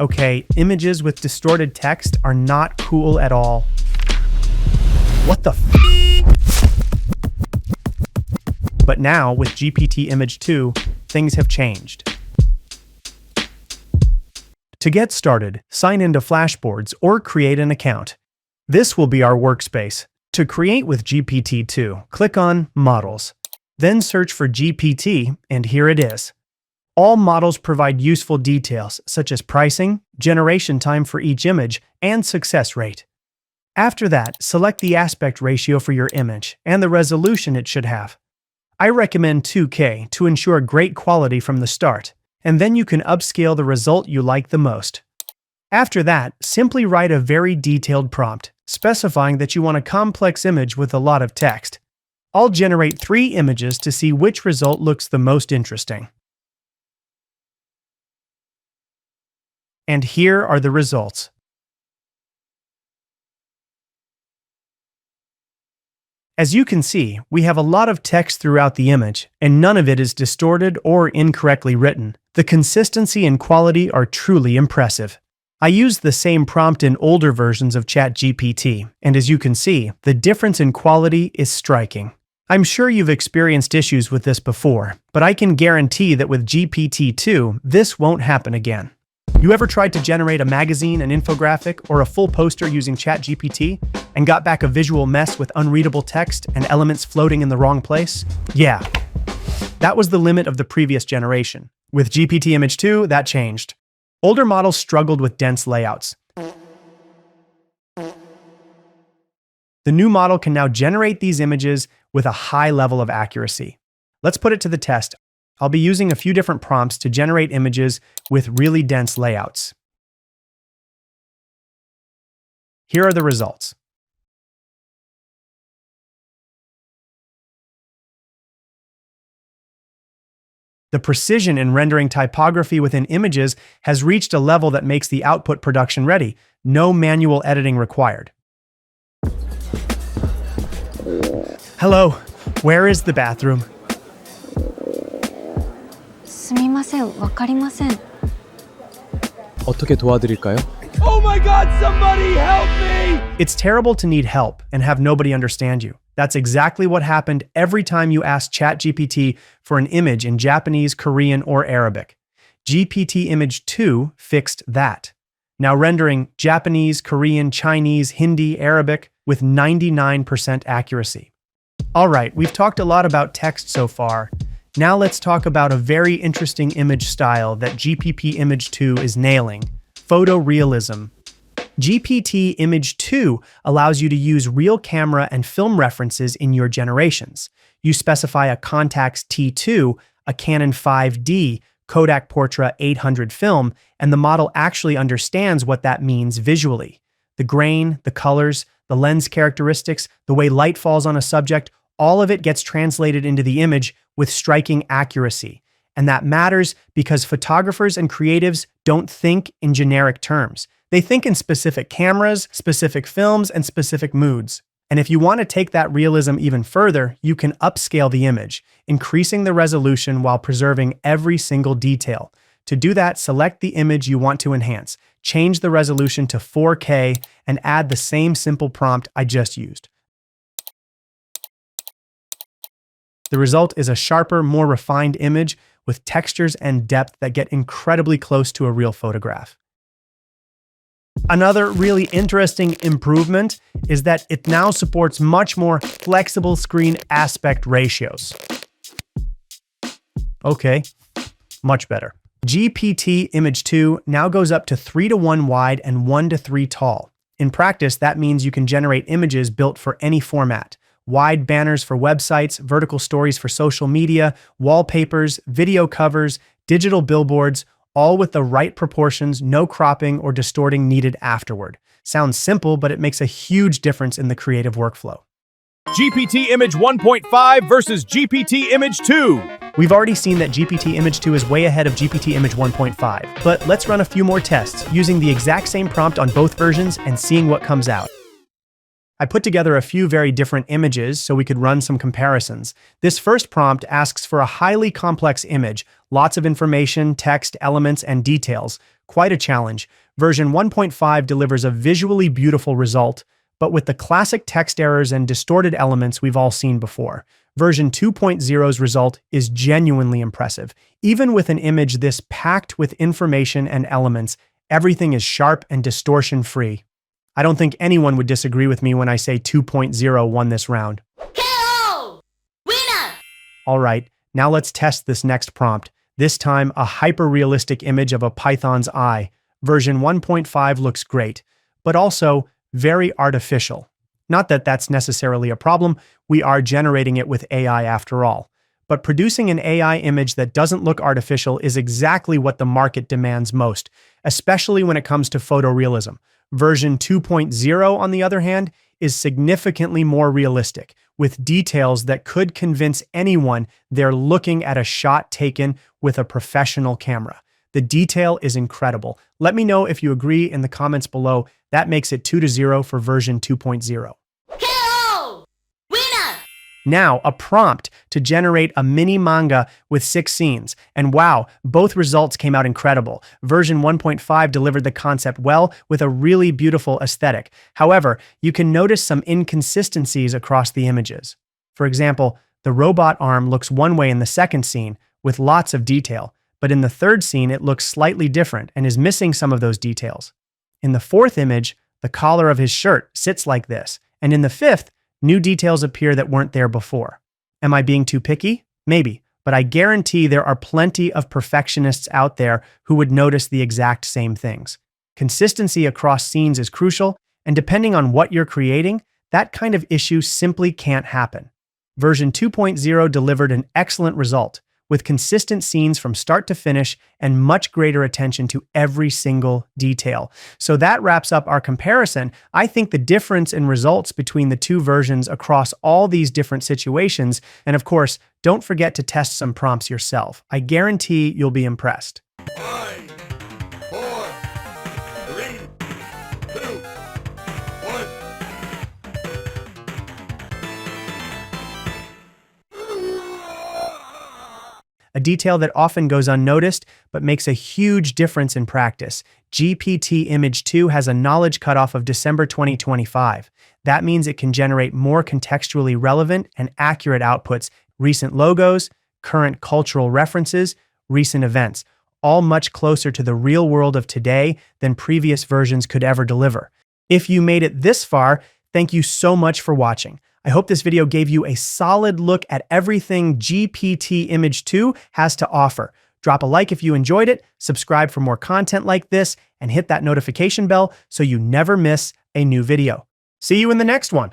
Okay, images with distorted text are not cool at all. What the f? But now, with GPT Image 2, things have changed. To get started, sign into FlashBoards or create an account. This will be our workspace. To create with GPT-2, click on Models. Then search for GPT, and here it is. All models provide useful details such as pricing, generation time for each image, and success rate. After that, select the aspect ratio for your image and the resolution it should have. I recommend 2K to ensure great quality from the start, and then you can upscale the result you like the most. After that, simply write a very detailed prompt, specifying that you want a complex image with a lot of text. I'll generate 3 images to see which result looks the most interesting. And here are the results. As you can see, we have a lot of text throughout the image, and none of it is distorted or incorrectly written. The consistency and quality are truly impressive. I used the same prompt in older versions of ChatGPT, and as you can see, the difference in quality is striking. I'm sure you've experienced issues with this before, but I can guarantee that with GPT-2, this won't happen again. You ever tried to generate a magazine, an infographic, or a full poster using ChatGPT and got back a visual mess with unreadable text and elements floating in the wrong place? Yeah, that was the limit of the previous generation. With GPT Image 2, that changed. Older models struggled with dense layouts. The new model can now generate these images with a high level of accuracy. Let's put it to the test. I'll be using a few different prompts to generate images with really dense layouts. Here are the results. The precision in rendering typography within images has reached a level that makes the output production ready. No manual editing required. Hello, where is the bathroom? すみません、わかりません。 어떻게 도와드릴까요? Oh my God, somebody help me! It's terrible to need help and have nobody understand you. That's exactly what happened every time you asked ChatGPT for an image in Japanese, Korean, or Arabic. GPT Image 2 fixed that. Now rendering Japanese, Korean, Chinese, Hindi, Arabic with 99% accuracy. Alright, we've talked a lot about text so far. Now let's talk about a very interesting image style that GPT Image 2 is nailing: photorealism. GPT Image 2 allows you to use real camera and film references in your generations. You specify a Contax T2, a Canon 5D, Kodak Portra 800 film, and the model actually understands what that means visually. The grain, the colors, the lens characteristics, the way light falls on a subject, all of it gets translated into the image with striking accuracy. And that matters because photographers and creatives don't think in generic terms. They think in specific cameras, specific films, and specific moods. And if you want to take that realism even further, you can upscale the image, increasing the resolution while preserving every single detail. To do that, select the image you want to enhance, change the resolution to 4K, and add the same simple prompt I just used. The result is a sharper, more refined image with textures and depth that get incredibly close to a real photograph. Another really interesting improvement is that it now supports much more flexible screen aspect ratios. Okay, much better. GPT Image 2 now goes up to 3:1 wide and 1:3 tall. In practice, that means you can generate images built for any format. Wide banners for websites, vertical stories for social media, wallpapers, video covers, digital billboards, all with the right proportions, no cropping or distorting needed afterward. Sounds simple, but it makes a huge difference in the creative workflow. GPT Image 1.5 versus GPT Image 2. We've already seen that GPT Image 2 is way ahead of GPT Image 1.5, but let's run a few more tests using the exact same prompt on both versions and seeing what comes out. I put together a few very different images so we could run some comparisons. This first prompt asks for a highly complex image, lots of information, text, elements, and details. Quite a challenge. Version 1.5 delivers a visually beautiful result, but with the classic text errors and distorted elements we've all seen before. Version 2.0's result is genuinely impressive. Even with an image this packed with information and elements, everything is sharp and distortion-free. I don't think anyone would disagree with me when I say 2.0 won this round. KO! Winner! All right, now let's test this next prompt. This time, a hyper-realistic image of a python's eye. Version 1.5 looks great, but also very artificial. Not that that's necessarily a problem, we are generating it with AI after all. But producing an AI image that doesn't look artificial is exactly what the market demands most, especially when it comes to photorealism. Version 2.0, on the other hand, is significantly more realistic, with details that could convince anyone they're looking at a shot taken with a professional camera. The detail is incredible. Let me know if you agree in the comments below. That makes it 2-0 for version 2.0. KO! Winner! Now, a prompt to generate a mini manga with 6 scenes. And wow, both results came out incredible. Version 1.5 delivered the concept well with a really beautiful aesthetic. However, you can notice some inconsistencies across the images. For example, the robot arm looks one way in the second scene with lots of detail, but in the third scene it looks slightly different and is missing some of those details. In the fourth image, the collar of his shirt sits like this, and in the fifth, new details appear that weren't there before. Am I being too picky? Maybe, but I guarantee there are plenty of perfectionists out there who would notice the exact same things. Consistency across scenes is crucial, and depending on what you're creating, that kind of issue simply can't happen. Version 2.0 delivered an excellent result, with consistent scenes from start to finish and much greater attention to every single detail. So that wraps up our comparison. I think the difference in results between the two versions across all these different situations, and of course, don't forget to test some prompts yourself. I guarantee you'll be impressed. 5, 4, 3, 2, 1. A detail that often goes unnoticed, but makes a huge difference in practice. GPT Image 2 has a knowledge cutoff of December 2025. That means it can generate more contextually relevant and accurate outputs, recent logos, current cultural references, recent events, all much closer to the real world of today than previous versions could ever deliver. If you made it this far, thank you so much for watching. I hope this video gave you a solid look at everything GPT Image 2 has to offer. Drop a like if you enjoyed it, subscribe for more content like this, and hit that notification bell so you never miss a new video. See you in the next one.